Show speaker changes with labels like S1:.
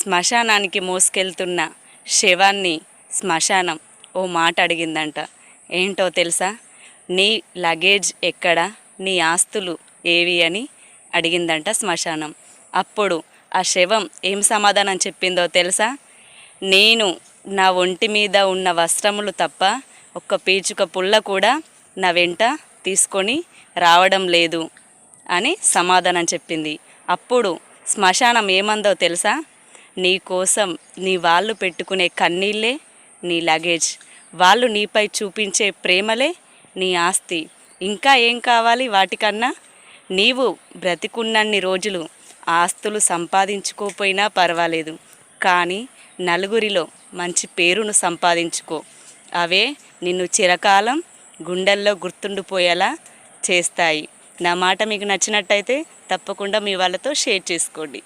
S1: శ్మశానానికి మోసుకెళ్తున్న శవాన్ని శ్మశానం ఓ మాట అడిగిందంట. ఏంటో తెలుసా? నీ లగేజ్ ఎక్కడ, నీ ఆస్తులు ఏవి అని అడిగిందంట శ్మశానం. అప్పుడు ఆ శవం ఏం సమాధానం చెప్పిందో తెలుసా? నేను నా ఒంటి మీద ఉన్న వస్త్రములు తప్ప ఒక్క పీచుక పుల్ల కూడా నా వెంట తీసుకొని రావడం లేదు అని సమాధానం చెప్పింది. అప్పుడు శ్మశానం ఏమందో తెలుసా? నీ కోసం నీ వాళ్ళు పెట్టుకునే కన్నీళ్ళే నీ లగేజ్, వాళ్ళు నీపై చూపించే ప్రేమలే నీ ఆస్తి. ఇంకా ఏం కావాలి వాటికన్నా? నీవు బ్రతికున్నన్ని రోజులు ఆస్తులు సంపాదించుకోపోయినా పర్వాలేదు, కానీ నలుగురిలో మంచి పేరును సంపాదించుకో. అవే నిన్ను చిరకాలం గుండెల్లో గుర్తుండిపోయేలా చేస్తాయి. నా మాట మీకు నచ్చినట్టయితే తప్పకుండా మీ వాళ్ళతో షేర్ చేసుకోండి.